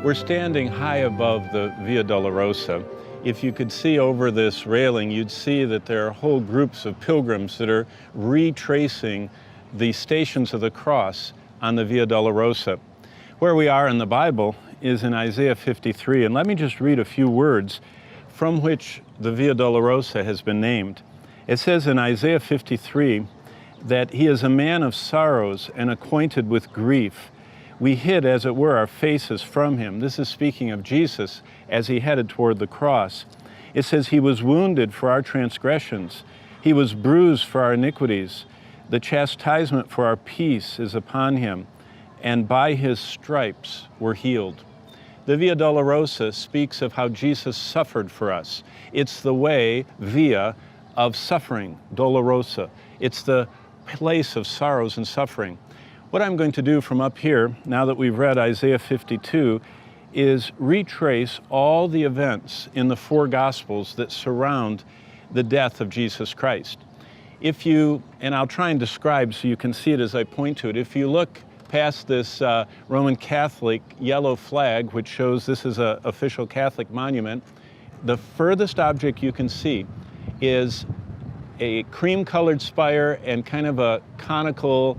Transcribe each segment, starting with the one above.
We're standing high above the Via Dolorosa. If you could see over this railing, you'd see that there are whole groups of pilgrims that are retracing the stations of the cross on the Via Dolorosa. Where we are in the Bible is in Isaiah 53, and let me just read a few words from which the Via Dolorosa has been named. It says in Isaiah 53 that he is a man of sorrows and acquainted with grief. We hid, as it were, our faces from him. This is speaking of Jesus as he headed toward the cross. It says he was wounded for our transgressions. He was bruised for our iniquities. The chastisement for our peace is upon him, and by his stripes we're healed. The Via Dolorosa speaks of how Jesus suffered for us. It's the way, via, of suffering, Dolorosa. It's the place of sorrows and suffering. What I'm going to do from up here, now that we've read Isaiah 52, is retrace all the events in the four Gospels that surround the death of Jesus Christ. If you, and I'll try and describe so you can see it as I point to it, if you look past this Roman Catholic yellow flag, which shows this is an official Catholic monument, the furthest object you can see is a cream-colored spire and kind of a conical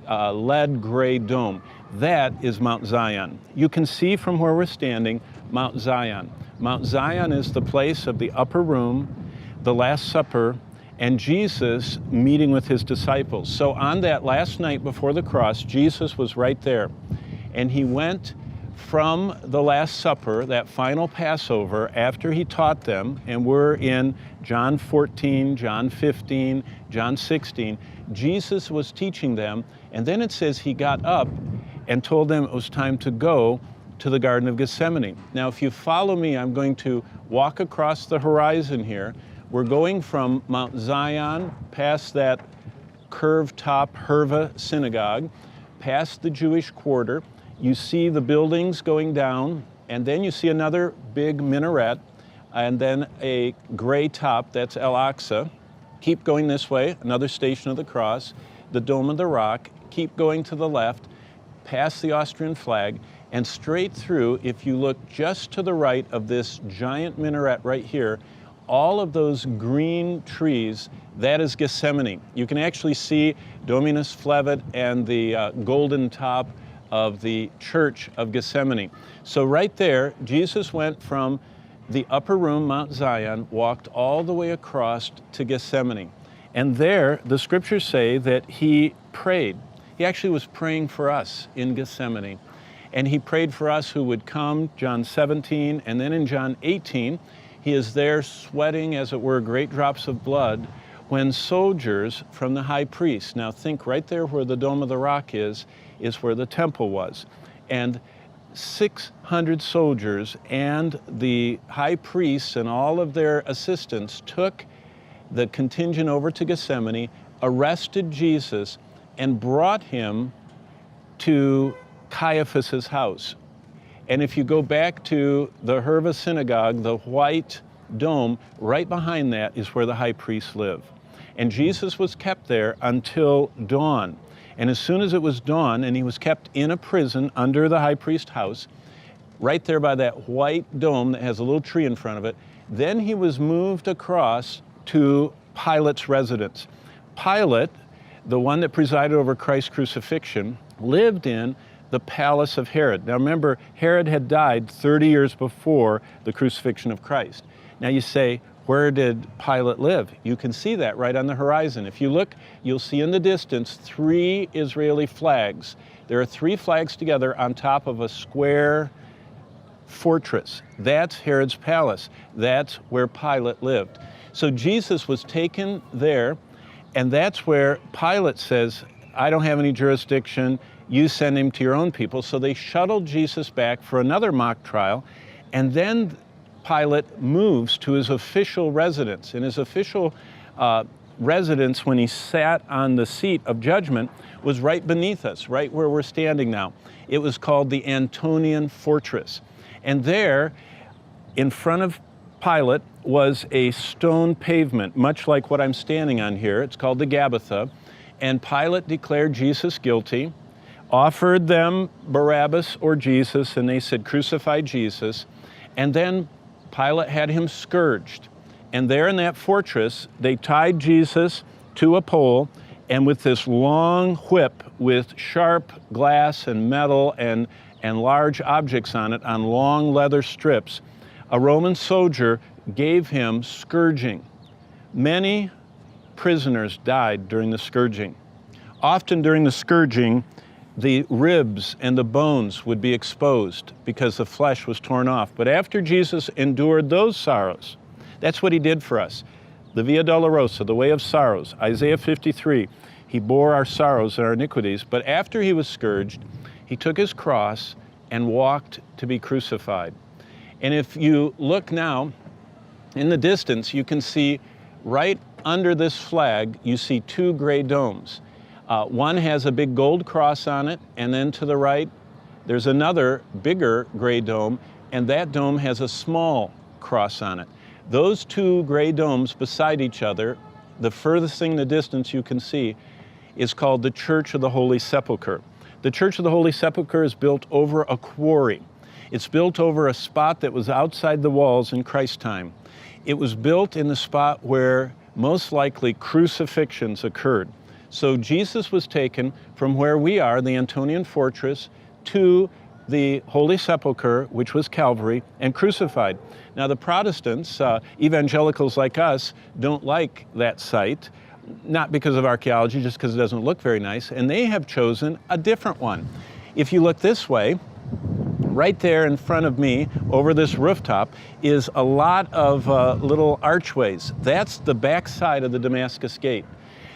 lead gray dome. That is Mount Zion. You can see from where we're standing Mount Zion. Mount Zion is the place of the upper room, the Last Supper, and Jesus meeting with his disciples. So on that last night before the cross, Jesus was right there. And he went from the Last Supper, that final Passover, after he taught them, and we're in John 14, John 15, John 16, Jesus was teaching them, and then it says he got up and told them it was time to go to the Garden of Gethsemane. Now, if you follow me, I'm going to walk across the horizon here. We're going from Mount Zion, past that curved top Herva synagogue, past the Jewish quarter. You see the buildings going down, and then you see another big minaret, and then a gray top, that's Al-Aqsa. Keep going this way, another Station of the Cross, the Dome of the Rock. Keep going to the left, past the Austrian flag, and straight through. If you look just to the right of this giant minaret right here, all of those green trees, that is Gethsemane. You can actually see Dominus Flevit and the golden top of the Church of Gethsemane. So right there, Jesus went from the upper room, Mount Zion, walked all the way across to Gethsemane. And there, the scriptures say that he prayed. He actually was praying for us in Gethsemane. And he prayed for us who would come, John 17, and then in John 18, he is there sweating, as it were, great drops of blood when soldiers from the high priest, now think right there where the Dome of the Rock is where the temple was. And 600 soldiers and the high priests and all of their assistants took the contingent over to Gethsemane, arrested Jesus, and brought him to Caiaphas's house. And if you go back to the Herva synagogue, the white dome, right behind that is where the high priests live. And Jesus was kept there until dawn. And as soon as it was dawn, and he was kept in a prison under the high priest's house, right there by that white dome that has a little tree in front of it, then he was moved across to Pilate's residence. Pilate, the one that presided over Christ's crucifixion, lived in the palace of Herod. Now remember, Herod had died 30 years before the crucifixion of Christ. Now you say, where did Pilate live? You can see that right on the horizon. If you look, you'll see in the distance 3 Israeli flags. There are 3 flags together on top of a square fortress. That's Herod's palace. That's where Pilate lived. So Jesus was taken there, and that's where Pilate says, I don't have any jurisdiction, you send him to your own people. So they shuttled Jesus back for another mock trial, and then Pilate moves to his official residence. And his official residence, when he sat on the seat of judgment, was right beneath us, right where we're standing now. It was called the Antonian Fortress. And there, in front of Pilate, was a stone pavement, much like what I'm standing on here. It's called the Gabbatha. And Pilate declared Jesus guilty, offered them Barabbas or Jesus, and they said, "Crucify Jesus." And then Pilate had him scourged. And there in that fortress, they tied Jesus to a pole, and with this long whip with sharp glass and metal and large objects on it, on long leather strips, a Roman soldier gave him scourging. Many prisoners died during the scourging. Often during the scourging, the ribs and the bones would be exposed because the flesh was torn off. But after Jesus endured those sorrows, that's what he did for us. The Via Dolorosa, the way of sorrows, Isaiah 53, he bore our sorrows and our iniquities. But after he was scourged, he took his cross and walked to be crucified. And if you look now in the distance, you can see right under this flag, you see two gray domes. One has a big gold cross on it, and then to the right, there's another bigger gray dome, and that dome has a small cross on it. Those two gray domes beside each other, the furthest thing in the distance you can see, is called the Church of the Holy Sepulcher. The Church of the Holy Sepulcher is built over a quarry. It's built over a spot that was outside the walls in Christ's time. It was built in the spot where most likely crucifixions occurred. So Jesus was taken from where we are, the Antonian fortress, to the Holy Sepulcher, which was Calvary, and crucified. Now the Protestants, evangelicals like us, don't like that site, not because of archaeology, just because it doesn't look very nice, and they have chosen a different one. If you look this way, right there in front of me, over this rooftop, is a lot of little archways. That's the back side of the Damascus Gate.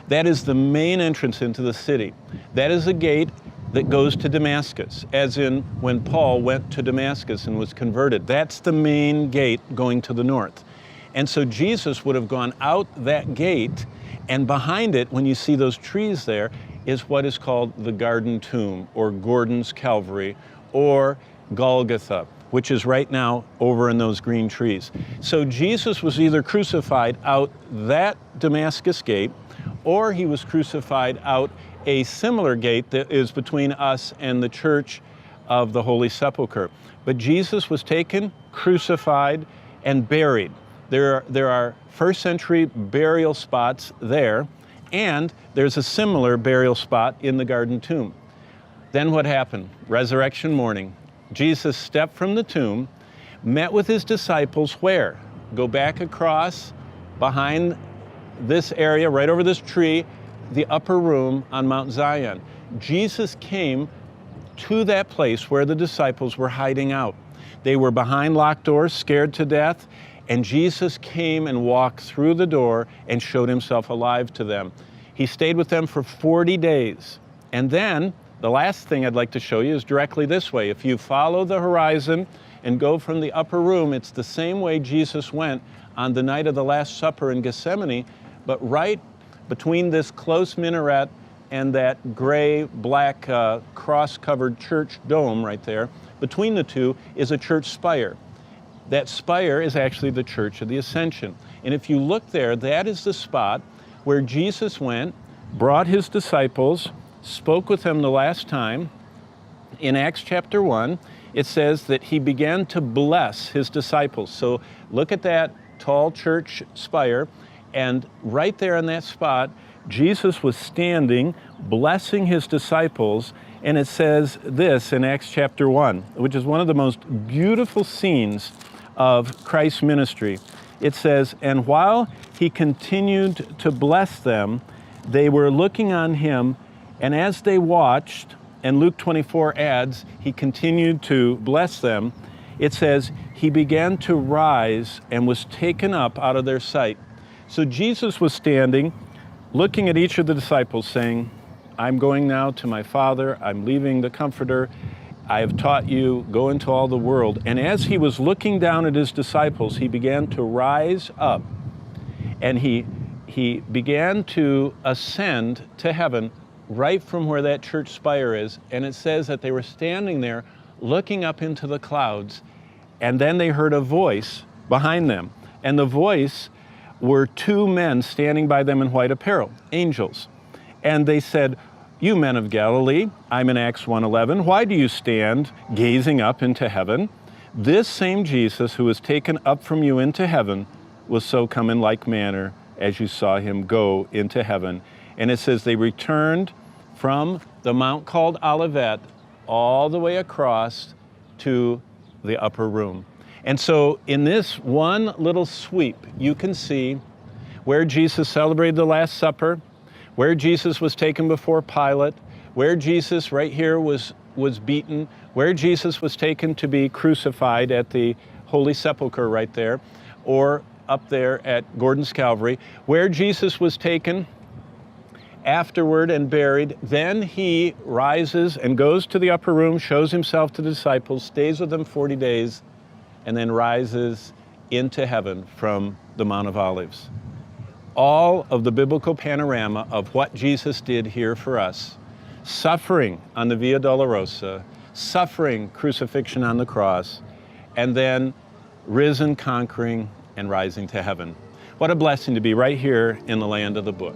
That is the main entrance into the city. That is a gate that goes to Damascus, as in when Paul went to Damascus and was converted. That's the main gate going to the north. And so Jesus would have gone out that gate, and behind it, when you see those trees there, is what is called the Garden Tomb, or Gordon's Calvary, or Golgotha, which is right now over in those green trees. So Jesus was either crucified out that Damascus gate, or he was crucified out a similar gate that is between us and the Church of the Holy Sepulcher. But Jesus was taken, crucified, and buried. There are first century burial spots there, and there's a similar burial spot in the Garden Tomb. Then what happened? Resurrection morning. Jesus stepped from the tomb, met with his disciples where? Go back across behind this area, right over this tree, the upper room on Mount Zion. Jesus came to that place where the disciples were hiding out. They were behind locked doors, scared to death, and Jesus came and walked through the door and showed himself alive to them. He stayed with them for 40 days. And then, the last thing I'd like to show you is directly this way. If you follow the horizon and go from the upper room, it's the same way Jesus went on the night of the Last Supper in Gethsemane, but right between this close minaret and that gray, black, cross-covered church dome right there, between the two is a church spire. That spire is actually the Church of the Ascension. And if you look there, that is the spot where Jesus went, brought his disciples, spoke with them the last time. In Acts chapter 1, it says that he began to bless his disciples. So look at that tall church spire, and right there in that spot, Jesus was standing, blessing his disciples, and it says this in Acts chapter 1, which is one of the most beautiful scenes of Christ's ministry. It says, "And while he continued to bless them, they were looking on him, and as they watched," and Luke 24 adds, he continued to bless them, it says, "he began to rise and was taken up out of their sight." So Jesus was standing, looking at each of the disciples, saying, "I'm going now to my Father, I'm leaving the Comforter, I have taught you, go into all the world." And as he was looking down at his disciples, he began to rise up, and he began to ascend to heaven right from where that church spire is. And it says that they were standing there looking up into the clouds, and then they heard a voice behind them. And the voice were two men standing by them in white apparel, angels. And they said, You men of Galilee, I'm in Acts 1:11, why do you stand gazing up into heaven? This same Jesus who was taken up from you into heaven will so come in like manner as you saw him go into heaven. And it says they returned from the mount called Olivet all the way across to the upper room. And so in this one little sweep, you can see where Jesus celebrated the Last Supper, where Jesus was taken before Pilate, where Jesus right here was beaten, where Jesus was taken to be crucified at the Holy Sepulcher right there, or up there at Gordon's Calvary, where Jesus was taken afterward and buried. Then he rises and goes to the upper room, shows himself to the disciples, stays with them 40 days, and then rises into heaven from the Mount of Olives. All of the biblical panorama of what Jesus did here for us, suffering on the Via Dolorosa, suffering crucifixion on the cross, and then risen, conquering, and rising to heaven. What a blessing to be right here in the land of the book.